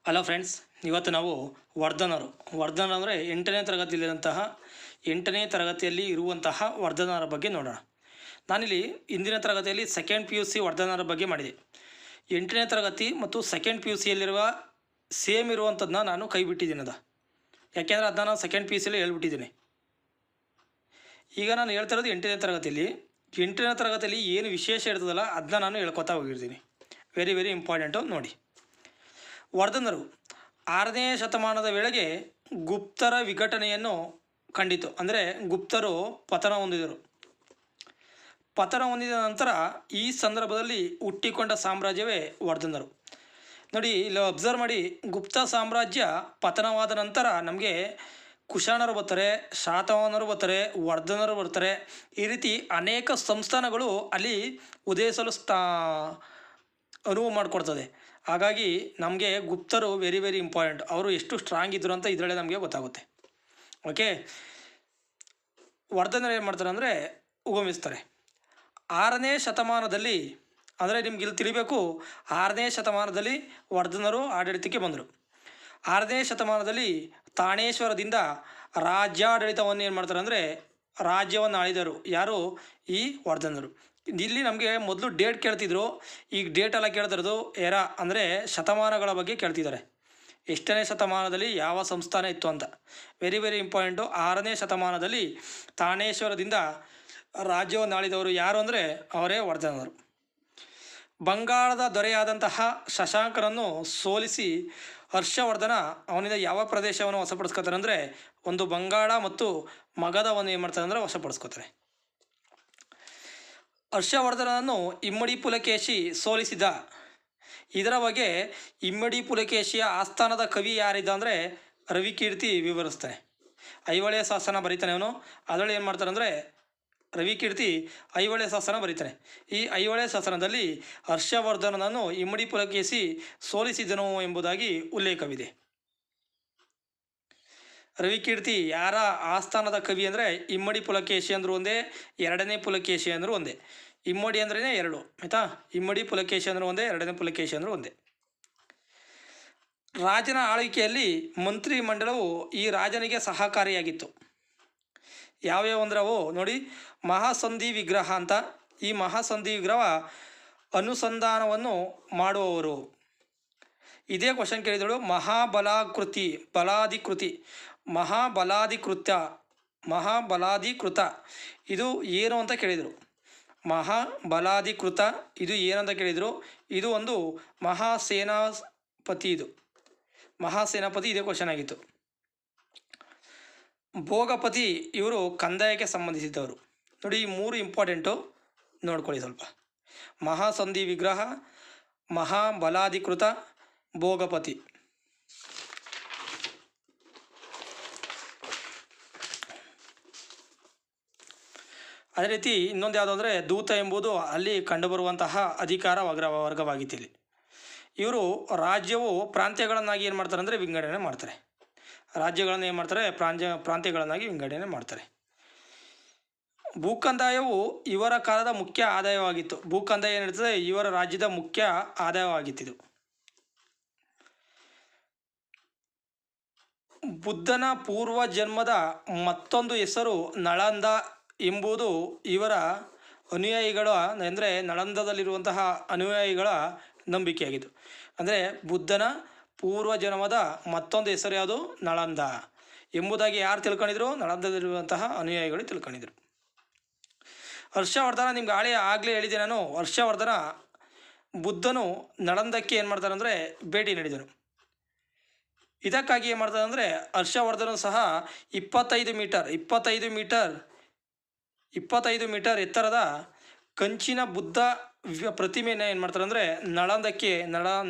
Hello friends, ಇವತ್ತು ನಾವು ವರ್ಧನ್ ಅಂದರೆ 8ನೇ ತರಗತಿಯಲ್ಲಿರುವಂತಹ 8ನೇ ತರಗತಿಯಲ್ಲಿ ಇರುವಂತಹ ವರ್ಧನರ ಬಗ್ಗೆ ನೋಡೋಣ. ನಾನಿಲ್ಲಿ ಇಂದಿನ ತರಗತಿಯಲ್ಲಿ ಸೆಕೆಂಡ್ PUC ವರ್ಧನರ ಬಗ್ಗೆ ಮಾಡಿದೆ. 8ನೇ ತರಗತಿ ಮತ್ತು ಸೆಕೆಂಡ್ PUCಯಲ್ಲಿರುವ ಸೇಮ್ ಇರುವಂಥದ್ದನ್ನ ನಾನು ಕೈ ಬಿಟ್ಟಿದ್ದೀನಿ. ಯಾಕೆಂದರೆ ಅದನ್ನ ನಾನು ಸೆಕೆಂಡ್ PUCಯಲ್ಲಿ ಹೇಳ್ಬಿಟ್ಟಿದ್ದೀನಿ. ಈಗ ನಾನು ಹೇಳ್ತಾ ಇರೋದು 8ನೇ ತರಗತಿಯಲ್ಲಿ. 8ನೇ ತರಗತಿಯಲ್ಲಿ ಏನು ವಿಶೇಷ ಇರ್ತದಲ್ಲ ಅದನ್ನ ನಾನು ಹೇಳ್ಕೊತಾ ಹೋಗಿರ್ತೀನಿ. ವೆರಿ ಇಂಪಾರ್ಟೆಂಟು ನೋಡಿ. ವರ್ಧನರು 6ನೇ ಶತಮಾನದ ವೇಳೆಗೆ ಗುಪ್ತರ ವಿಘಟನೆಯನ್ನು ಕಂಡಿತು. ಅಂದರೆ ಗುಪ್ತರು ಪತನ ಹೊಂದಿದ ನಂತರ ಈ ಸಂದರ್ಭದಲ್ಲಿ ಹುಟ್ಟಿಕೊಂಡ ಸಾಮ್ರಾಜ್ಯವೇ ವರ್ಧನರು. ನೋಡಿ, ಇಲ್ಲಿ ಅಬ್ಸರ್ವ್ ಮಾಡಿ, ಗುಪ್ತ ಸಾಮ್ರಾಜ್ಯ ಪತನವಾದ ನಂತರ ನಮಗೆ ಕುಶಾಣರು ಬರ್ತಾರೆ, ಶಾತವಾಹನರು ಬರ್ತಾರೆ, ವರ್ಧನರು ಬರ್ತಾರೆ. ಈ ರೀತಿ ಅನೇಕ ಸಂಸ್ಥಾನಗಳು ಅಲ್ಲಿ ಉದಯಿಸಲು ಅನುವು ಮಾಡಿಕೊಡ್ತದೆ. ಹಾಗಾಗಿ ನಮಗೆ ಗುಪ್ತರು ವೆರಿ ಇಂಪಾರ್ಟೆಂಟ್. ಅವರು ಎಷ್ಟು ಸ್ಟ್ರಾಂಗ್ ಇದ್ದರು ಅಂತ ಇದರಲ್ಲೇ ನಮಗೆ ಗೊತ್ತಾಗುತ್ತೆ. ಓಕೆ, ವರ್ಧನರು ಏನು ಮಾಡ್ತಾರೆ ಅಂದರೆ ಉಗಮಿಸ್ತಾರೆ 6ನೇ ಶತಮಾನದಲ್ಲಿ. ಅಂದರೆ ನಿಮ್ಗೆ ಇಲ್ಲಿ ತಿಳಿಬೇಕು, 6ನೇ ಶತಮಾನದಲ್ಲಿ ವರ್ಧನರು ಆಡಳಿತಕ್ಕೆ ಬಂದರು. 6ನೇ ಶತಮಾನದಲ್ಲಿ ತಾಣೇಶ್ವರದಿಂದ ರಾಜ್ಯಾಡಳಿತವನ್ನು ಏನು ಮಾಡ್ತಾರೆ ಅಂದರೆ ರಾಜ್ಯವನ್ನು ಆಳಿದರು. ಯಾರು? ಈ ವರ್ಧನರು. ಇಲ್ಲಿ ನಮಗೆ ಮೊದಲು ಡೇಟ್ ಕೇಳ್ತಿದ್ರು, ಈಗ ಡೇಟ್ ಎಲ್ಲ ಕೇಳ್ತಿರೋದು ಅಂದರೆ ಶತಮಾನಗಳ ಬಗ್ಗೆ ಕೇಳ್ತಿದ್ದಾರೆ. ಎಷ್ಟನೇ ಶತಮಾನದಲ್ಲಿ ಯಾವ ಸಂಸ್ಥಾನ ಇತ್ತು ಅಂತ. Very important. 6ನೇ ಶತಮಾನದಲ್ಲಿ ತಾಣೇಶ್ವರದಿಂದ ರಾಜ್ಯವನ್ನು ಆಳಿದವರು ಯಾರು ಅಂದರೆ ಅವರೇ ವರ್ಧನರು. ಬಂಗಾಳದ ದೊರೆಯಾದಂತಹ ಶಶಾಂಕನನ್ನು ಸೋಲಿಸಿ ಹರ್ಷವರ್ಧನ ಅವನಿಂದ ಯಾವ ಪ್ರದೇಶವನ್ನು ವಶಪಡಿಸ್ಕೋತಾರೆ ಅಂದರೆ ಒಂದು ಬಂಗಾಳ ಮತ್ತು ಮಗಧವನ್ನು ಏನು ಮಾಡ್ತಾರೆ ಅಂದರೆ ವಶಪಡಿಸ್ಕೋತಾರೆ. ಹರ್ಷವರ್ಧನನ್ನು ಇಮ್ಮಡಿ ಪುಲಕೇಶಿ ಸೋಲಿಸಿದ. ಇದರ ಬಗ್ಗೆ ಇಮ್ಮಡಿ ಪುಲಕೇಶಿಯ ಆಸ್ಥಾನದ ಕವಿ ಯಾರಿದ್ದ ಅಂದರೆ ರವಿಕೀರ್ತಿ ವಿವರಿಸ್ತಾನೆ. ಐಹೊಳೆ ಶಾಸನ ಬರೀತಾನೆ ಅವನು. ಅದರಲ್ಲಿ ಏನು ಮಾಡ್ತಾರೆ ಅಂದರೆ ರವಿಕೀರ್ತಿ ಐಹೊಳೆ ಶಾಸನ ಬರೀತಾನೆ. ಈ ಐಹೊಳೆ ಶಾಸನದಲ್ಲಿ ಹರ್ಷವರ್ಧನನನ್ನು ಇಮ್ಮಡಿ ಪುಲಕೇಶಿ ಸೋಲಿಸಿದನು ಎಂಬುದಾಗಿ ಉಲ್ಲೇಖವಿದೆ. ರವಿಕೀರ್ತಿ ಯಾರ ಆಸ್ಥಾನದ ಕವಿ ಅಂದರೆ ಇಮ್ಮಡಿ ಪುಲಕೇಶಿ ಅಂದರೂ ಒಂದೇ, 2ನೇ ಪುಲಕೇಶಿ ಅಂದರೂ ಒಂದೇ. ಇಮ್ಮಡಿ ಅಂದ್ರೇ 2, ಆಯಿತಾ. ಇಮ್ಮಡಿ ಪುಲಕೇಶಿ ಅಂದ್ರೆ ಒಂದೇ, 2ನೇ ಪುಲಕೇಶಿ ಅಂದ್ರೆ ಒಂದೇ. ರಾಜನ ಆಳ್ವಿಕೆಯಲ್ಲಿ ಮಂತ್ರಿ ಮಂಡಲವು ಈ ರಾಜನಿಗೆ ಸಹಕಾರಿಯಾಗಿತ್ತು. ಯಾವ್ಯಾವ ಅಂದ್ರೆ ಅವು ನೋಡಿ, ಮಹಾಸಂಧಿ ವಿಗ್ರಹ ಅಂತ. ಈ ಮಹಾಸಂಧಿ ವಿಗ್ರಹ ಅನುಸಂಧಾನವನ್ನು ಮಾಡುವವರು. ಇದೇ ಕ್ವಶನ್ ಕೇಳಿದಳು. ಮಹಾಬಲಾಧಿಕೃತ ಇದು ಏನು ಅಂತ ಕೇಳಿದರು. ಮಹಾಬಲಾಧಿಕೃತ ಇದು ಏನಂತ ಕೇಳಿದರು. ಇದು ಒಂದು ಮಹಾಸೇನಾಪತಿ ಇದೇ ಕ್ವಶನ್ ಆಗಿತ್ತು. ಭೋಗಪತಿ ಇವರು ಕಂದಾಯಕ್ಕೆ ಸಂಬಂಧಿಸಿದ್ದವರು. ನೋಡಿ, ಈ 3 ಇಂಪಾರ್ಟೆಂಟು ನೋಡ್ಕೊಳ್ಳಿ ಸ್ವಲ್ಪ. ಮಹಾಸಂಧಿ ವಿಗ್ರಹ, ಮಹಾಬಲಾಧಿಕೃತ, ಭೋಗಪತಿ. ಅದೇ ರೀತಿ ಇನ್ನೊಂದು ಯಾವುದು ಅಂದರೆ ದೂತ ಎಂಬುದು ಅಲ್ಲಿ ಕಂಡುಬರುವಂತಹ ಅಧಿಕಾರ ವರ್ಗವಾಗಿತ್ತು. ಇಲ್ಲಿ ಇವರು ರಾಜ್ಯವು ಪ್ರಾಂತ್ಯಗಳನ್ನಾಗಿ ಏನು ಮಾಡ್ತಾರೆ ಅಂದರೆ ವಿಂಗಡಣೆ ಮಾಡ್ತಾರೆ. ರಾಜ್ಯಗಳನ್ನು ಏನು ಮಾಡ್ತಾರೆ, ಪ್ರಾಂತ್ಯಗಳನ್ನಾಗಿ ವಿಂಗಡಣೆ ಮಾಡ್ತಾರೆ. ಭೂಕಂದಾಯವು ಇವರ ಕಾಲದ ಮುಖ್ಯ ಆದಾಯವಾಗಿತ್ತು. ಭೂಕಂದಾಯ ಏನಿರ್ತದೆ ಇವರ ರಾಜ್ಯದ ಮುಖ್ಯ ಆದಾಯವಾಗಿತ್ತು. ಬುದ್ಧನ ಪೂರ್ವ ಜನ್ಮದ ಮತ್ತೊಂದು ಹೆಸರು ನಳಂದ ಎಂಬುದು ಇವರ ಅನುಯಾಯಿಗಳ ಅಂದರೆ ನಳಂದದಲ್ಲಿರುವಂತಹ ಅನುಯಾಯಿಗಳ ನಂಬಿಕೆಯಾಗಿತ್ತು. ಅಂದರೆ ಬುದ್ಧನ ಪೂರ್ವ ಜನ್ಮದ ಮತ್ತೊಂದು ಹೆಸರು ಯಾವುದು? ನಳಂದ ಎಂಬುದಾಗಿ ಯಾರು ತಿಳ್ಕೊಂಡಿದ್ರು? ನಳಂದದಲ್ಲಿರುವಂತಹ ಅನುಯಾಯಿಗಳು ತಿಳ್ಕೊಂಡಿದ್ರು. ಹರ್ಷವರ್ಧನ ನಿಮ್ಗೆ ಆಗಲೇ ಹೇಳಿದೆ ನಾನು. ಹರ್ಷವರ್ಧನ ಬುದ್ಧನು ನಳಂದಕ್ಕೆ ಏನು ಮಾಡ್ತಾರೆ ಅಂದರೆ ಭೇಟಿ ನೀಡಿದನು. ಇದಕ್ಕಾಗಿ ಏನು ಮಾಡ್ತಾರೆ ಅಂದರೆ ಹರ್ಷವರ್ಧನ ಸಹ 25 ಮೀಟರ್ ಎತ್ತರದ ಕಂಚಿನ ಬುದ್ಧ ಪ್ರತಿಮೆಯನ್ನು ಏನು ಮಾಡ್ತಾರೆ ಅಂದರೆ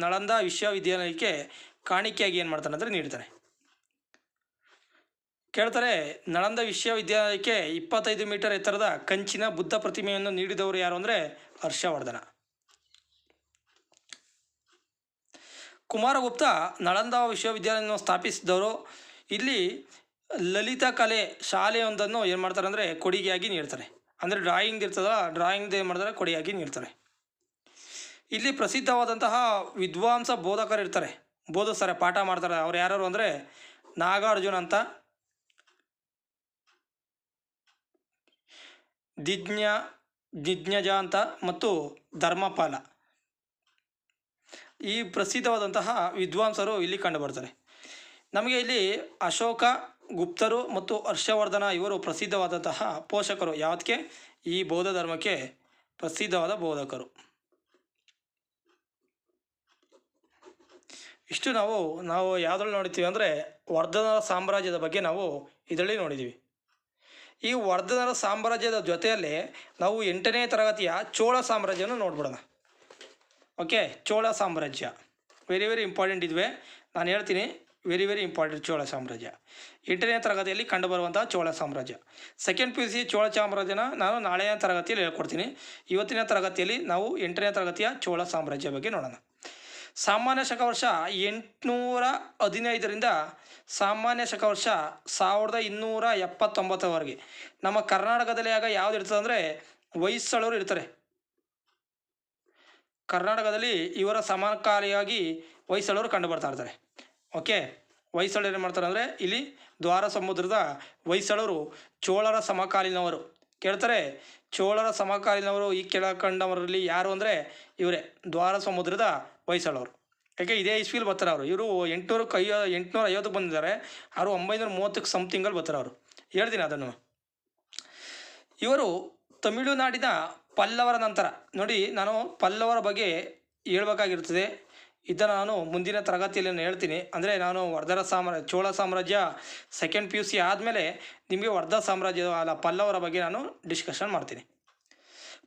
ನಳಂದ ವಿಶ್ವವಿದ್ಯಾಲಯಕ್ಕೆ ಕಾಣಿಕೆಯಾಗಿ ಏನು ಮಾಡ್ತಾನೆ ಅಂದರೆ ನೀಡ್ತಾನೆ. ಕೇಳ್ತಾರೆ, ನಳಂದ ವಿಶ್ವವಿದ್ಯಾಲಯಕ್ಕೆ 25 ಮೀಟರ್ ಎತ್ತರದ ಕಂಚಿನ ಬುದ್ಧ ಪ್ರತಿಮೆಯನ್ನು ನೀಡಿದವರು ಯಾರು ಅಂದರೆ ಹರ್ಷವರ್ಧನ. ಕುಮಾರಗುಪ್ತ ನಳಂದ ವಿಶ್ವವಿದ್ಯಾಲಯವನ್ನು ಸ್ಥಾಪಿಸಿದವರು. ಇಲ್ಲಿ ಲಲಿತ ಕಲೆ ಶಾಲೆಯೊಂದನ್ನು ಏನು ಮಾಡ್ತಾರೆ ಅಂದರೆ ಕೊಡುಗೆಯಾಗಿ ನೀಡ್ತಾರೆ. ಅಂದರೆ ಡ್ರಾಯಿಂಗ್ ಇರ್ತದಲ್ಲ, ಡ್ರಾಯಿಂಗ್ದು ಏನು ಮಾಡ್ತಾರೆ ಕೊಡುಗೆಯಾಗಿ ನೀಡ್ತಾರೆ. ಇಲ್ಲಿ ಪ್ರಸಿದ್ಧವಾದಂತಹ ವಿದ್ವಾಂಸ ಬೋಧಕರು ಇರ್ತಾರೆ. ಬೋಧಿಸ್ತಾರೆ, ಪಾಠ ಮಾಡ್ತಾರೆ. ಅವ್ರು ಯಾರು ಅಂದರೆ ನಾಗಾರ್ಜುನ ಅಂತ, ದಿಜ್ಞಜ ಅಂತ ಮತ್ತು ಧರ್ಮಪಾಲ, ಈ ಪ್ರಸಿದ್ಧವಾದಂತಹ ವಿದ್ವಾಂಸರು ಇಲ್ಲಿ ಕಂಡುಬರ್ತಾರೆ. ನಮಗೆ ಇಲ್ಲಿ ಅಶೋಕ, ಗುಪ್ತರು ಮತ್ತು ಹರ್ಷವರ್ಧನ ಇವರು ಪ್ರಸಿದ್ಧವಾದಂತಹ ಪೋಷಕರು. ಯಾವುದಕ್ಕೆ? ಈ ಬೌದ್ಧ ಧರ್ಮಕ್ಕೆ ಪ್ರಸಿದ್ಧವಾದ ಬೋಧಕರು. ಇಷ್ಟು ನಾವು ಯಾವುದ್ರಲ್ಲಿ ನೋಡ್ತೀವಿ ಅಂದರೆ ವರ್ಧನರ ಸಾಮ್ರಾಜ್ಯದ ಬಗ್ಗೆ ನಾವು ಇದರಲ್ಲಿ ನೋಡಿದ್ದೀವಿ. ಈ ವರ್ಧನರ ಸಾಮ್ರಾಜ್ಯದ ಜೊತೆಯಲ್ಲೇ ನಾವು 8ನೇ ತರಗತಿಯ ಚೋಳ ಸಾಮ್ರಾಜ್ಯವನ್ನು ನೋಡ್ಬಿಡೋಣ. ಓಕೆ, ಚೋಳ ಸಾಮ್ರಾಜ್ಯ ವೆರಿ ವೆರಿ ಇಂಪಾರ್ಟೆಂಟ್ ಇದುವೆ, ನಾನು ಹೇಳ್ತೀನಿ. ವೆರಿ ವೆರಿ ಇಂಪಾರ್ಟೆಂಟ್ ಚೋಳ ಸಾಮ್ರಾಜ್ಯ 8ನೇ ತರಗತಿಯಲ್ಲಿ ಕಂಡುಬರುವಂತಹ ಚೋಳ ಸಾಮ್ರಾಜ್ಯ. ಸೆಕೆಂಡ್ PUC ಚೋಳ ಸಾಮ್ರಾಜ್ಯನ ನಾನು ನಾಳೆಯ ತರಗತಿಯಲ್ಲಿ ಹೇಳ್ಕೊಡ್ತೀನಿ. ಇವತ್ತಿನ ತರಗತಿಯಲ್ಲಿ ನಾವು 8ನೇ ತರಗತಿಯ ಚೋಳ ಸಾಮ್ರಾಜ್ಯ ಬಗ್ಗೆ ನೋಡೋಣ. ಸಾಮಾನ್ಯ ಶಕವರ್ಷ 815ರಿಂದ ಸಾಮಾನ್ಯ ಶಕವರ್ಷ 1279ವರೆಗೆ ನಮ್ಮ ಕರ್ನಾಟಕದಲ್ಲಿ ಆಗ ಯಾವ್ದು ಇರ್ತದೆ ಅಂದರೆ ಹೊಯ್ಸಳರು ಇರ್ತಾರೆ. ಕರ್ನಾಟಕದಲ್ಲಿ ಇವರ ಸಮಕಾಲಿಯಾಗಿ ಹೊಯ್ಸಳರು ಕಂಡು ಬರ್ತಾ ಇರ್ತಾರೆ. ಓಕೆ, ಹೊಯ್ಸಳರು ಏನು ಮಾಡ್ತಾರೆ ಅಂದರೆ ಇಲ್ಲಿ ದ್ವಾರ ಸಮುದ್ರದ ಹೊಯ್ಸಳರು ಚೋಳರ ಸಮಕಾಲೀನವರು. ಕೇಳ್ತಾರೆ, ಚೋಳರ ಸಮಕಾಲೀನವರು ಈ ಕೆಳಕಂಡವರಲ್ಲಿ ಯಾರು ಅಂದರೆ ಇವರೇ, ದ್ವಾರ ಸಮುದ್ರದ ಹೊಯ್ಸಳರು. ಯಾಕೆ ಇದೇ ಇಸ್ವಿಲಿ ಬರ್ತಾರೆ ಅವರು. ಇವರು 850 ಬಂದಿದ್ದಾರೆ, ಅವರು 930 ಸಮಥಿಂಗಲ್ಲಿ ಬರ್ತಾರೆ ಅವರು. ಹೇಳ್ತೀನಿ ಅದನ್ನು. ಇವರು ತಮಿಳುನಾಡಿನ ಪಲ್ಲವರ ನಂತರ ನೋಡಿ, ನಾನು ಪಲ್ಲವರ ಬಗ್ಗೆ ಹೇಳ್ಬೇಕಾಗಿರ್ತದೆ. ಇದನ್ನು ನಾನು ಮುಂದಿನ ತರಗತಿಯಲ್ಲಿ ನಾನು ಹೇಳ್ತೀನಿ. ಅಂದರೆ ನಾನು ಚೋಳ ಸಾಮ್ರಾಜ್ಯ ಸೆಕೆಂಡ್ PUC ಆದಮೇಲೆ ನಿಮಗೆ ವರ್ಧ ಸಾಮ್ರಾಜ್ಯ ಪಲ್ಲವರ ಬಗ್ಗೆ ನಾನು ಡಿಸ್ಕಷನ್ ಮಾಡ್ತೀನಿ.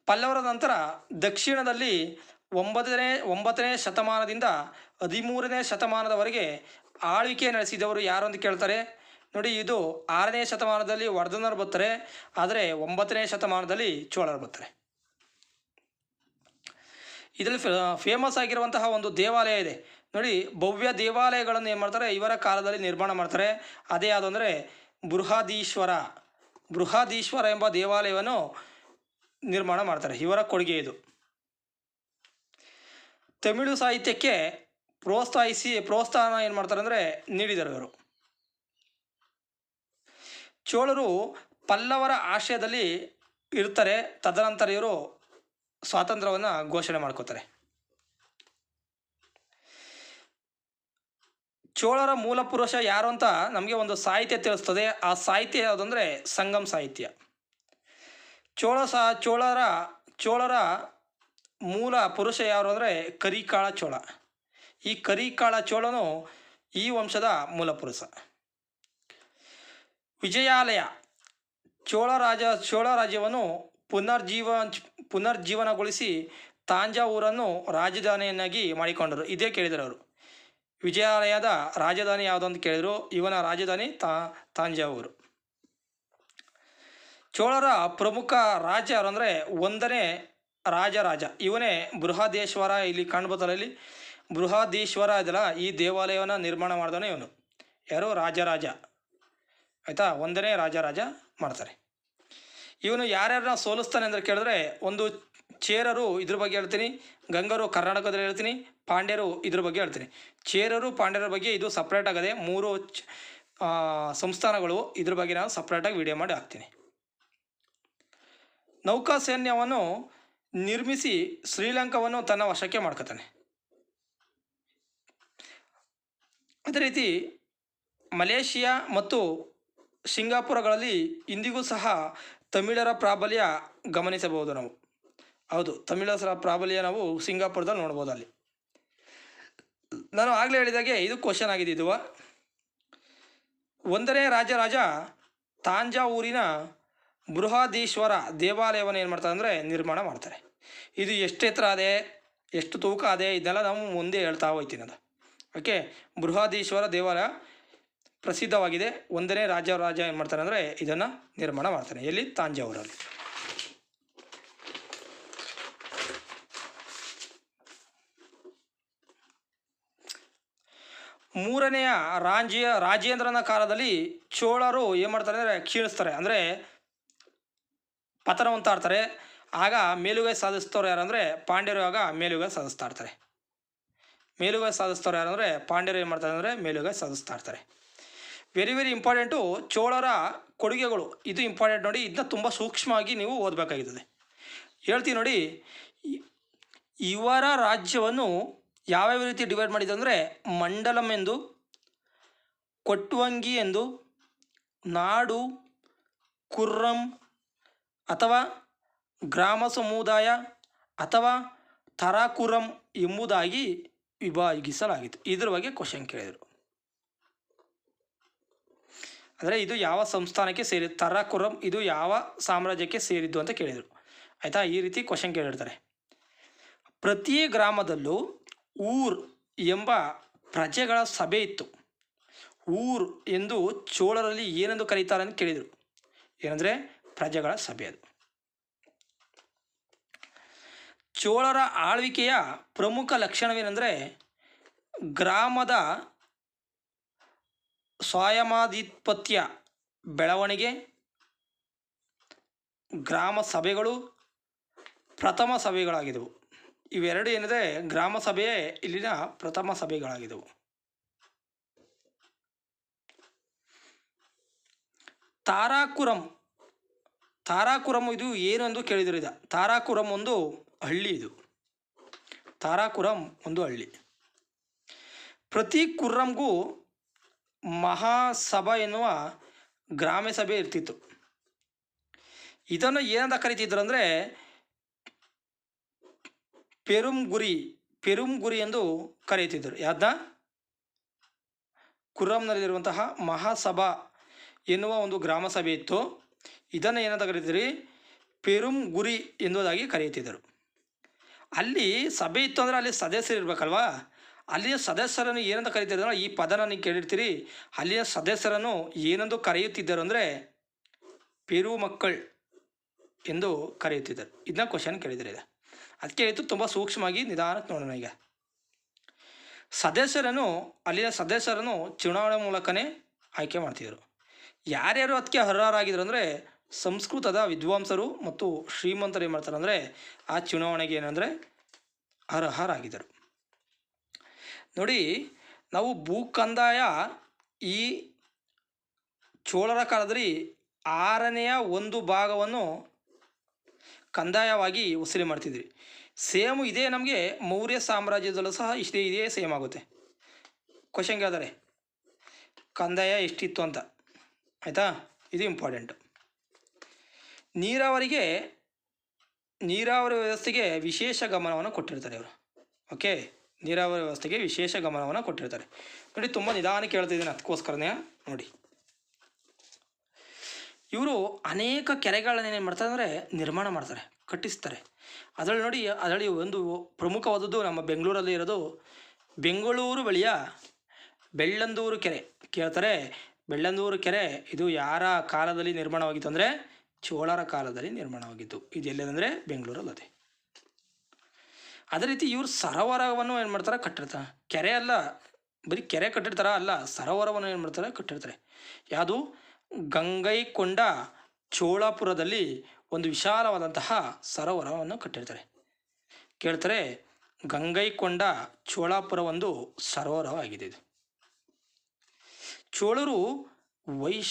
ಪಲ್ಲವರ ನಂತರ ದಕ್ಷಿಣದಲ್ಲಿ 9ನೇ ಶತಮಾನದಿಂದ 13ನೇ ಶತಮಾನದವರೆಗೆ ಆಳ್ವಿಕೆ ನಡೆಸಿದವರು ಯಾರು ಅಂತ ಕೇಳ್ತಾರೆ. ನೋಡಿ, ಇದು 6ನೇ ಶತಮಾನದಲ್ಲಿ ವರ್ಧನರು ಬರ್ತಾರೆ, ಆದರೆ 9ನೇ ಶತಮಾನದಲ್ಲಿ ಚೋಳರು ಬರ್ತಾರೆ. ಇದರಲ್ಲಿ ಫೇಮಸ್ ಆಗಿರುವಂತಹ ಒಂದು ದೇವಾಲಯ ಇದೆ ನೋಡಿ. ಭವ್ಯ ದೇವಾಲಯಗಳನ್ನು ಏನು ಮಾಡ್ತಾರೆ, ಇವರ ಕಾಲದಲ್ಲಿ ನಿರ್ಮಾಣ ಮಾಡ್ತಾರೆ. ಅದೇ ಯಾವುದು ಅಂದರೆ ಬೃಹದೀಶ್ವರ ಎಂಬ ದೇವಾಲಯವನ್ನು ನಿರ್ಮಾಣ ಮಾಡ್ತಾರೆ. ಇವರ ಕೊಡುಗೆ ಇದು. ತಮಿಳು ಸಾಹಿತ್ಯಕ್ಕೆ ಪ್ರೋತ್ಸಾಹ ಏನು ಮಾಡ್ತಾರೆ ಅಂದರೆ ನೀಡಿದರು ಇವರು. ಚೋಳರು ಪಲ್ಲವರ ಆಶ್ರಯದಲ್ಲಿ ಇರ್ತಾರೆ. ತದನಂತರ ಇವರು ಸ್ವಾತಂತ್ರ್ಯವನ್ನು ಘೋಷಣೆ ಮಾಡ್ಕೋತಾರೆ. ಚೋಳರ ಮೂಲ ಪುರುಷ ಯಾರು ಅಂತ ನಮಗೆ ಒಂದು ಸಾಹಿತ್ಯ ತಿಳಿಸ್ತದೆ. ಆ ಸಾಹಿತ್ಯ ಯಾವುದಂದರೆ ಸಂಗಮ್ ಸಾಹಿತ್ಯ. ಚೋಳರ ಮೂಲ ಪುರುಷ ಯಾರು ಅಂದರೆ ಕರಿಕಾಳ ಚೋಳ. ಈ ಕರಿಕಾಳ ಚೋಳನು ಈ ವಂಶದ ಮೂಲ ಪುರುಷ. ವಿಜಯಾಲಯ ಚೋಳ ರಾಜ್ಯವನ್ನು ಪುನರ್ಜೀವನಗೊಳಿಸಿ ತಾಂಜಾವೂರನ್ನು ರಾಜಧಾನಿಯನ್ನಾಗಿ ಮಾಡಿಕೊಂಡರು. ಇದೇ ಕೇಳಿದರು ಅವರು. ವಿಜಯಾಲಯದ ರಾಜಧಾನಿ ಯಾವುದು ಅಂತ ಕೇಳಿದರು. ಇವನ ರಾಜಧಾನಿ ತಾಂಜಾವೂರು. ಚೋಳರ ಪ್ರಮುಖ ರಾಜ ಯಾರು ಅಂದರೆ 1ನೇ ರಾಜ ಇವನೇ ಬೃಹದೇಶ್ವರ. ಇಲ್ಲಿ ಕಾಣ್ಬೋದಲ್ಲ, ಇಲ್ಲಿ ಬೃಹದೀಶ್ವರ ಇದಲ್ಲ, ಈ ದೇವಾಲಯವನ್ನು ನಿರ್ಮಾಣ ಮಾಡಿದವನೇ ಇವನು. ಯಾರು? ರಾಜ ಆಯಿತಾ. 1ನೇ ರಾಜ ಮಾಡ್ತಾರೆ. ಇವನು ಯಾರ್ಯಾರನ್ನ ಸೋಲಿಸ್ತಾನೆ ಅಂತ ಕೇಳಿದ್ರೆ, ಒಂದು ಚೇರರು, ಇದ್ರ ಬಗ್ಗೆ ಹೇಳ್ತೀನಿ. ಗಂಗರು ಕರ್ನಾಟಕದಲ್ಲಿ ಹೇಳ್ತೀನಿ. ಪಾಂಡ್ಯರು ಇದ್ರ ಬಗ್ಗೆ ಹೇಳ್ತೀನಿ. ಚೇರರು ಪಾಂಡ್ಯರ ಬಗ್ಗೆ ಇದು ಸಪ್ರೇಟ್ ಆಗದೆ 3 ಸಂಸ್ಥಾನಗಳು. ಇದ್ರ ಬಗ್ಗೆ ನಾನು ಸಪ್ರೇಟಾಗಿ ವಿಡಿಯೋ ಮಾಡಿ ಹಾಕ್ತೀನಿ. ನೌಕಾ ಸೈನ್ಯವನ್ನು ನಿರ್ಮಿಸಿ ಶ್ರೀಲಂಕಾವನ್ನು ತನ್ನ ವಶಕ್ಕೆ ಮಾಡ್ಕೊತಾನೆ. ಅದೇ ರೀತಿ ಮಲೇಷಿಯಾ ಮತ್ತು ಸಿಂಗಾಪುರಗಳಲ್ಲಿ ಇಂದಿಗೂ ಸಹ ತಮಿಳರ ಪ್ರಾಬಲ್ಯ ಗಮನಿಸಬಹುದು ನಾವು. ಹೌದು, ತಮಿಳರ ಪ್ರಾಬಲ್ಯ ನಾವು ಸಿಂಗಾಪುರದಲ್ಲಿ ನೋಡ್ಬೋದು. ಅಲ್ಲಿ ನಾನು ಆಗಲೇ ಹೇಳಿದಾಗೆ ಇದು ಕ್ವಶನ್ ಆಗಿದೆ. ಇದು 1ನೇ ರಾಜ ತಾಂಜಾವೂರಿನ ಬೃಹದೀಶ್ವರ ದೇವಾಲಯವನ್ನು ಏನು ಮಾಡ್ತಾರೆ ಅಂದರೆ ನಿರ್ಮಾಣ ಮಾಡ್ತಾರೆ. ಇದು ಎಷ್ಟು ಎತ್ತರ ಅದೇ, ಎಷ್ಟು ತೂಕ ಅದೇ, ಇದನ್ನೆಲ್ಲ ನಾವು ಮುಂದೆ ಹೇಳ್ತಾ ಹೋಗ್ತೀನಿ. ಅದು ಓಕೆ. ಬೃಹದೀಶ್ವರ ದೇವಾಲಯ ಪ್ರಸಿದ್ಧವಾಗಿದೆ. 1ನೇ ರಾಜ ಏನು ಮಾಡ್ತಾರೆ ಅಂದರೆ ಇದನ್ನು ನಿರ್ಮಾಣ ಮಾಡ್ತಾನೆ. ಎಲ್ಲಿ? ತಾಂಜಾವೂರಲ್ಲಿ. ಮೂರನೆಯ ರಾಜೇಂದ್ರನ ಕಾಲದಲ್ಲಿ ಚೋಳರು ಏನು ಮಾಡ್ತಾರೆ ಅಂದರೆ ಕ್ಷೀಣಿಸ್ತಾರೆ, ಅಂದರೆ ಪತನ ಹೊಂದ್ತಾ ಇರ್ತಾರೆ. ಆಗ ಮೇಲುಗೈ ಸಾಧಿಸ್ತವ್ರು ಯಾರಂದರೆ ಪಾಂಡ್ಯರು. ಆಗ ಮೇಲುಗೈ ಸಾಧಿಸ್ತಾ ಇರ್ತಾರೆ. ಮೇಲುಗೈ ಸಾಧಿಸ್ತವ್ರು ಯಾರು ಅಂದರೆ ಪಾಂಡ್ಯರು ಏನು ಮಾಡ್ತಾರೆ ಅಂದರೆ ಮೇಲುಗೈ ಸಾಧಿಸ್ತಾ ಇರ್ತಾರೆ. ವೆರಿ ವೆರಿ ಇಂಪಾರ್ಟೆಂಟು ಚೋಳರ ಕೊಡುಗೆಗಳು. ಇದು ಇಂಪಾರ್ಟೆಂಟ್ ನೋಡಿ, ಇದನ್ನ ತುಂಬ ಸೂಕ್ಷ್ಮವಾಗಿ ನೀವು ಓದಬೇಕಾಗಿರ್ತದೆ. ಹೇಳ್ತೀವಿ ನೋಡಿ, ಇವರ ರಾಜ್ಯವನ್ನು ಯಾವ್ಯಾವ ರೀತಿ ಡಿವೈಡ್ ಮಾಡಿದ್ರು ಅಂದರೆ ಮಂಡಲಂ ಎಂದು, ಕೊಟ್ವಂಗಿ ಎಂದು, ನಾಡು, ಕುರ್ರಂ ಅಥವಾ ಗ್ರಾಮ ಸಮುದಾಯ ಅಥವಾ ತರಾಕುರಂ ಎಂಬುದಾಗಿ ವಿಭಾಗಿಸಲಾಗಿತ್ತು. ಇದ್ರ ಬಗ್ಗೆ ಕ್ವಶನ್ ಕೇಳಿದರು. ಅಂದರೆ ಇದು ಯಾವ ಸಂಸ್ಥಾನಕ್ಕೆ ಸೇರಿದ್ದು, ತರಾಕುರಂ ಇದು ಯಾವ ಸಾಮ್ರಾಜ್ಯಕ್ಕೆ ಸೇರಿದ್ದು ಅಂತ ಕೇಳಿದರು. ಆಯಿತಾ, ಈ ರೀತಿ ಕ್ವಶನ್ ಕೇಳಿರ್ತಾರೆ. ಪ್ರತಿ ಗ್ರಾಮದಲ್ಲೂ ಊರ್ ಎಂಬ ಪ್ರಜೆಗಳ ಸಭೆ ಇತ್ತು. ಊರ್ ಎಂದು ಚೋಳರಲ್ಲಿ ಏನೆಂದು ಕರೀತಾರೆ ಅಂತ ಕೇಳಿದರು. ಏನಂದರೆ ಪ್ರಜೆಗಳ ಸಭೆ. ಅದು ಚೋಳರ ಆಳ್ವಿಕೆಯ ಪ್ರಮುಖ ಲಕ್ಷಣವೇನೆಂದರೆ ಗ್ರಾಮದ ಸ್ವಯಮಾಧಿಪತ್ಯ ಬೆಳವಣಿಗೆ. ಗ್ರಾಮ ಸಭೆಗಳು ಪ್ರಥಮ ಸಭೆಗಳಾಗಿದ್ದವು. ಇವೆರಡು ಏನಿದೆ ಗ್ರಾಮ ಸಭೆಯೇ ಇಲ್ಲಿನ ಪ್ರಥಮ ಸಭೆಗಳಾಗಿದ್ದವು. ತಾರಾಕುರಂ ಇದು ಏನು ಎಂದು ಕೇಳಿದರು. ಇದು ತಾರಾಕುರಂ ಒಂದು ಹಳ್ಳಿ. ಇದು ತಾರಾಕುರಂ ಒಂದು ಹಳ್ಳಿ. ಪ್ರತಿ ಕುರ್ರಂಗೂ ಮಹಾಸಭಾ ಎನ್ನುವ ಗ್ರಾಮ ಸಭೆ ಇರ್ತಿತ್ತು. ಇದನ್ನು ಏನಂತ ಕರಿತಿದ್ರು ಅಂದರೆ ಪೆರುಂಗುರಿ ಎಂದು ಕರೆಯುತ್ತಿದ್ದರು. ಯಾವ್ದನ್ನ? ಕುರ್ರಂನಲ್ಲಿರುವಂತಹ ಮಹಾಸಭಾ ಎನ್ನುವ ಒಂದು ಗ್ರಾಮ ಸಭೆ ಇತ್ತು. ಇದನ್ನು ಏನಂತ ಕರೀತಿದ್ರಿ? ಪೆರುಂಗುರಿ ಎನ್ನುವುದಾಗಿ ಕರೆಯುತ್ತಿದ್ದರು. ಅಲ್ಲಿ ಸಭೆ ಇತ್ತು ಅಂದರೆ ಅಲ್ಲಿ ಸದಸ್ಯರು ಇರಬೇಕಲ್ವಾ? ಅಲ್ಲಿಯ ಸದಸ್ಯರನ್ನು ಏನಂತ ಕರೀತಿದ್ರು? ಈ ಪದನ ನೀವು ಕೇಳಿರ್ತೀರಿ. ಅಲ್ಲಿಯ ಸದಸ್ಯರನ್ನು ಏನೆಂದು ಕರೆಯುತ್ತಿದ್ದರು ಅಂದರೆ ಪೆರುಮಕ್ಕಳ್ ಎಂದು ಕರೆಯುತ್ತಿದ್ದರು. ಇದನ್ನ ಕ್ವಶನ್ ಕೇಳಿದರೆ ಇದೆ. ಅದಕ್ಕೆ ಹೇಳಿತು ತುಂಬ ಸೂಕ್ಷ್ಮವಾಗಿ ನಿಧಾನಕ್ಕೆ ನೋಡೋಣ. ಈಗ ಅಲ್ಲಿಯ ಸದಸ್ಯರನ್ನು ಚುನಾವಣೆ ಮೂಲಕನೇ ಆಯ್ಕೆ ಮಾಡ್ತಿದ್ದರು. ಯಾರ್ಯಾರು ಅದಕ್ಕೆ ಅರ್ಹರಾಗಿದ್ರು ಅಂದರೆ ಸಂಸ್ಕೃತದ ವಿದ್ವಾಂಸರು ಮತ್ತು ಶ್ರೀಮಂತರು ಏನು ಮಾಡ್ತಾರೆ ಅಂದರೆ ಆ ಚುನಾವಣೆಗೆ ಏನಂದರೆ ಅರ್ಹರಾಗಿದ್ದರು. ನೋಡಿ, ನಾವು ಭೂಕಂದಾಯ ಈ ಚೋಳರ ಕಾಲದಲ್ಲಿ 6ನೇ 1 ಭಾಗವನ್ನು ಕಂದಾಯವಾಗಿ ವಸೂಲಿ ಮಾಡ್ತಿದ್ರಿ. ಸೇಮ್ ಇದೇ ನಮಗೆ ಮೌರ್ಯ ಸಾಮ್ರಾಜ್ಯದಲ್ಲೂ ಸಹ ಇದೇ ಸೇಮ್ ಆಗುತ್ತೆ. ಕ್ವಶನ್ ಕೇಳಿದರೆ ಕಂದಾಯ ಎಷ್ಟಿತ್ತು ಅಂತ. ಆಯಿತಾ, ಇದು ಇಂಪಾರ್ಟೆಂಟು. ನೀರಾವರಿ ವ್ಯವಸ್ಥೆಗೆ ವಿಶೇಷ ಗಮನವನ್ನು ಕೊಟ್ಟಿರ್ತಾರೆ ಇವರು. ಓಕೆ, ನೀರಾವರಿ ವ್ಯವಸ್ಥೆಗೆ ವಿಶೇಷ ಗಮನವನ್ನು ಕೊಟ್ಟಿರ್ತಾರೆ. ನೋಡಿ, ತುಂಬ ನಿಧಾನಕ್ಕೆ ಹೇಳ್ತಿದ್ದೀನಿ, ಅದಕ್ಕೋಸ್ಕರನೇ ನೋಡಿ. ಇವರು ಅನೇಕ ಕೆರೆಗಳನ್ನ ಏನು ಮಾಡ್ತಾರೆ ಅಂದರೆ ನಿರ್ಮಾಣ ಮಾಡ್ತಾರೆ, ಕಟ್ಟಿಸ್ತಾರೆ. ಅದರಲ್ಲಿ ಒಂದು ಪ್ರಮುಖವಾದದ್ದು ನಮ್ಮ ಬೆಂಗಳೂರಲ್ಲಿ ಇರೋದು ಬೆಂಗಳೂರು ಬಳಿಯ ಬೆಳ್ಳಂದೂರು ಕೆರೆ. ಕೇಳ್ತಾರೆ, ಬೆಳ್ಳಂದೂರು ಕೆರೆ ಇದು ಯಾರ ಕಾಲದಲ್ಲಿ ನಿರ್ಮಾಣವಾಗಿತ್ತು ಅಂದರೆ ಚೋಳರ ಕಾಲದಲ್ಲಿ ನಿರ್ಮಾಣವಾಗಿತ್ತು. ಇದು ಎಲ್ಲದಂದರೆ ಬೆಂಗಳೂರಲ್ಲದೆ. ಅದೇ ರೀತಿ ಇವರು ಸರೋವರವನ್ನು ಏನು ಮಾಡ್ತಾರೆ, ಕಟ್ಟಿರ್ತಾರೆ. ಕೆರೆ ಅಲ್ಲ, ಬರೀ ಕೆರೆ ಕಟ್ಟಿರ್ತಾರ ಅಲ್ಲ, ಸರೋವರವನ್ನು ಏನು ಮಾಡ್ತಾರೆ, ಕಟ್ಟಿರ್ತಾರೆ. ಯಾವುದು? ಗಂಗೈಕೊಂಡ ಚೋಳಾಪುರದಲ್ಲಿ ಒಂದು ವಿಶಾಲವಾದಂತಹ ಸರೋವರವನ್ನು ಕಟ್ಟಿರ್ತಾರೆ. ಕೇಳ್ತಾರೆ, ಗಂಗೈಕೊಂಡ ಚೋಳಾಪುರ ಒಂದು ಸರೋವರವಾಗಿದೆ. ಇದು ಚೋಳರು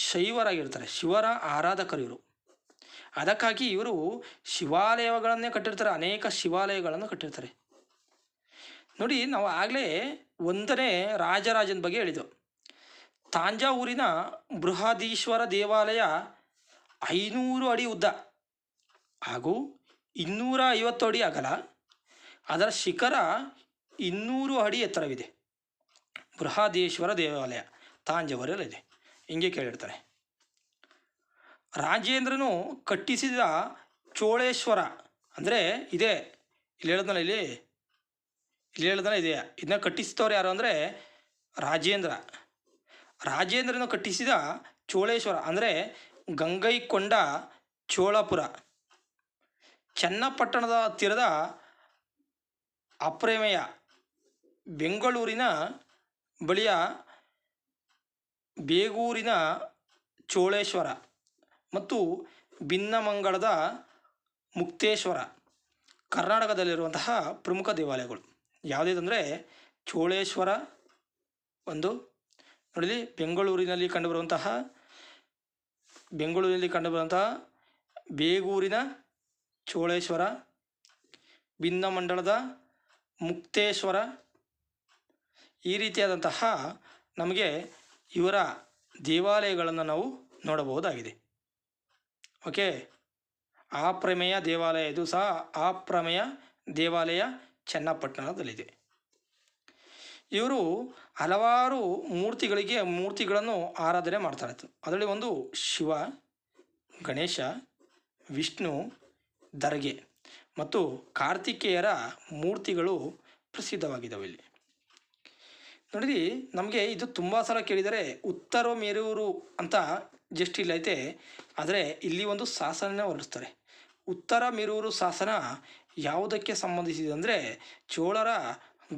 ಶೈವರಾಗಿರ್ತಾರೆ, ಶಿವರ ಆರಾಧಕರು ಇವರು. ಅದಕ್ಕಾಗಿ ಇವರು ಶಿವಾಲಯಗಳನ್ನೇ ಕಟ್ಟಿರ್ತಾರೆ, ಅನೇಕ ಶಿವಾಲಯಗಳನ್ನು ಕಟ್ಟಿರ್ತಾರೆ. ನೋಡಿ, ನಾವು ಆಗಲೇ 1ನೇ ರಾಜರಾಜನ ಬಗ್ಗೆ ಹೇಳಿದೆವು. ತಾಂಜಾವೂರಿನ ಬೃಹದೀಶ್ವರ ದೇವಾಲಯ 500 ಅಡಿ ಉದ್ದ ಹಾಗೂ 250 ಅಡಿ ಅಗಲ, ಅದರ ಶಿಖರ 200 ಅಡಿ ಎತ್ತರವಿದೆ. ಬೃಹದೀಶ್ವರ ದೇವಾಲಯ ತಾಂಜಾವೂರಲ್ಲಿದೆ. ಹಿಂಗೆ ಕೇಳಿರ್ತಾರೆ. ರಾಜೇಂದ್ರನು ಕಟ್ಟಿಸಿದ ಚೋಳೇಶ್ವರ ಅಂದರೆ ಇಲ್ಲಿ ಹೇಳಿದ್ನಲ್ಲ ಇದೆಯಾ, ಇದನ್ನ ಕಟ್ಟಿಸಿದವ್ರು ಯಾರು ಅಂದರೆ ರಾಜೇಂದ್ರನು ಕಟ್ಟಿಸಿದ ಚೋಳೇಶ್ವರ ಅಂದರೆ ಗಂಗೈಕೊಂಡ ಚೋಳಾಪುರ ಚನ್ನಪಟ್ಟಣದ ತೀರದ ಅಪ್ರಮೇಯ ಬೆಂಗಳೂರಿನ ಬಳಿಯ ಬೇಗೂರಿನ ಚೋಳೇಶ್ವರ ಮತ್ತು ಭಿನ್ನಮಂಗಳದ ಮುಕ್ತೇಶ್ವರ ಕರ್ನಾಟಕದಲ್ಲಿರುವಂತಹ ಪ್ರಮುಖ ದೇವಾಲಯಗಳು. ಯಾವುದಂದರೆ ಚೋಳೇಶ್ವರ ಒಂದು, ನೋಡಿಲಿ ಬೆಂಗಳೂರಿನಲ್ಲಿ ಕಂಡುಬರುವಂತಹ ಬೇಗೂರಿನ ಚೋಳೇಶ್ವರ, ಭಿನ್ನಮಂಡಲದ ಮುಕ್ತೇಶ್ವರ, ಈ ರೀತಿಯಾದಂತಹ ನಮಗೆ ಇವರ ದೇವಾಲಯಗಳನ್ನು ನಾವು ನೋಡಬಹುದಾಗಿದೆ. ಓಕೆ, ಆಪ್ರಮೇಯ ದೇವಾಲಯ, ಇದು ಸಹ ಆಪ್ರಮೇಯ ದೇವಾಲಯ ಚನ್ನಪಟ್ಟಣದಲ್ಲಿದೆ. ಇವರು ಹಲವಾರು ಮೂರ್ತಿಗಳನ್ನು ಆರಾಧನೆ ಮಾಡ್ತಾ ಇತ್ತು. ಅದರಲ್ಲಿ ಒಂದು ಶಿವ, ಗಣೇಶ, ವಿಷ್ಣು, ದರ್ಗೆ ಮತ್ತು ಕಾರ್ತಿಕೇಯರ ಮೂರ್ತಿಗಳು ಪ್ರಸಿದ್ಧವಾಗಿದ್ದಾವೆ. ಇಲ್ಲಿ ನೋಡಿರಿ, ನಮಗೆ ಇದು ತುಂಬ ಸಲ ಕೇಳಿದರೆ ಉತ್ತರ ಮೇರೂರು ಅಂತ ಜಸ್ಟ್ ಇಲ್ಲೈತೆ, ಆದರೆ ಇಲ್ಲಿ ಒಂದು ಶಾಸನ ಹೊರಡಿಸ್ತಾರೆ. ಉತ್ತರ ಮೇರೂರು ಶಾಸನ ಯಾವುದಕ್ಕೆ ಸಂಬಂಧಿಸಿದೆ ಅಂದರೆ ಚೋಳರ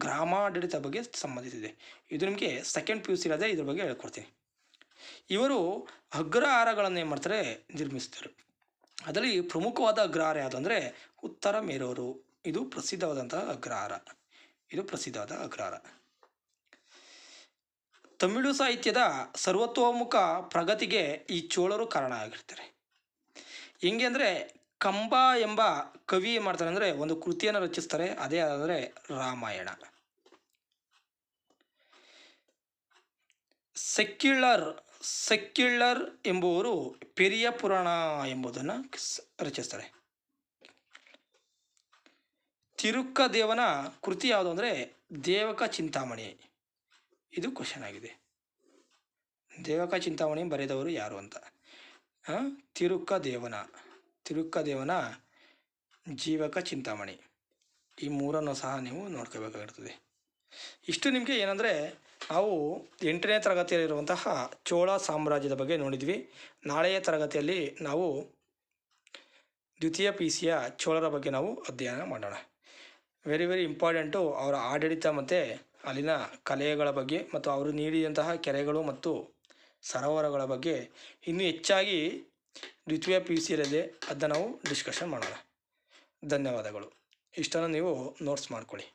ಗ್ರಾಮಾಡಳಿತ ಬಗ್ಗೆ ಸಂಬಂಧಿಸಿದೆ. ಇದು ನಿಮಗೆ ಸೆಕೆಂಡ್ PUC ಇರೋದೇ ಇದ್ರ ಬಗ್ಗೆ ಹೇಳ್ಕೊಡ್ತೀನಿ. ಇವರು ಅಗ್ರಹಾರಗಳನ್ನು ಏನು ಮಾಡ್ತಾರೆ, ನಿರ್ಮಿಸ್ತಾರೆ. ಅದರಲ್ಲಿ ಪ್ರಮುಖವಾದ ಅಗ್ರಹಾರ ಯಾವುದು ಅಂದರೆ ಉತ್ತರ ಮೇರೂರು. ಇದು ಪ್ರಸಿದ್ಧವಾದಂತಹ ಅಗ್ರಹಾರ. ತಮಿಳು ಸಾಹಿತ್ಯದ ಸರ್ವತೋಮುಖ ಪ್ರಗತಿಗೆ ಈ ಚೋಳರು ಕಾರಣ ಆಗಿರ್ತಾರೆ. ಹೆಂಗೆ ಅಂದರೆ ಕಂಬ ಎಂಬ ಕವಿ ಏನು ಮಾಡ್ತಾರೆ ಅಂದರೆ ಒಂದು ಕೃತಿಯನ್ನು ರಚಿಸ್ತಾರೆ, ಅದೇ ಆದರೆ ರಾಮಾಯಣ. ಸೆಕ್ಯುಲರ್ ಎಂಬುವರು ಪೆರಿಯ ಪುರಾಣ ಎಂಬುದನ್ನು ರಚಿಸ್ತಾರೆ. ತಿರುಕ್ಕದೇವನ ಕೃತಿ ಯಾವುದು ಅಂದರೆ ದೇವಕ ಚಿಂತಾಮಣಿ. ಇದು ಕ್ವಶನ್ ಆಗಿದೆ. ದೇವಕ ಚಿಂತಾಮಣಿ ಬರೆದವರು ಯಾರು ಅಂತ. ತಿರುಕ್ಕದೇವನ ಜೀವಕ ಚಿಂತಾಮಣಿ, ಈ ಮೂರನ್ನು ಸಹ ನೀವು ನೋಡ್ಕೋಬೇಕಾಗಿರ್ತದೆ. ಇಷ್ಟು ನಿಮಗೆ ಏನಂದರೆ ನಾವು 8ನೇ ತರಗತಿಯಲ್ಲಿರುವಂತಹ ಚೋಳ ಸಾಮ್ರಾಜ್ಯದ ಬಗ್ಗೆ ನೋಡಿದ್ವಿ. ನಾಳೆಯ ತರಗತಿಯಲ್ಲಿ ನಾವು ದ್ವಿತೀಯ PCಯ ಚೋಳರ ಬಗ್ಗೆ ನಾವು ಅಧ್ಯಯನ ಮಾಡೋಣ. ವೆರಿ ಇಂಪಾರ್ಟೆಂಟು ಅವರ ಆಡಳಿತ ಮತ್ತು ಅಲ್ಲಿನ ಕಲೆಗಳ ಬಗ್ಗೆ ಮತ್ತು ಅವರು ನೀಡಿದಂತಹ ಕೆರೆಗಳು ಮತ್ತು ಸರೋವರಗಳ ಬಗ್ಗೆ ಇನ್ನೂ ಹೆಚ್ಚಾಗಿ ದ್ವಿತೀಯ PUCಯಲ್ಲಿದೆ, ಅದನ್ನು ನಾವು ಡಿಸ್ಕಷನ್ ಮಾಡೋಣ. ಧನ್ಯವಾದಗಳು. ಇಷ್ಟನ್ನು ನೀವು ನೋಟ್ಸ್ ಮಾಡ್ಕೊಳ್ಳಿ.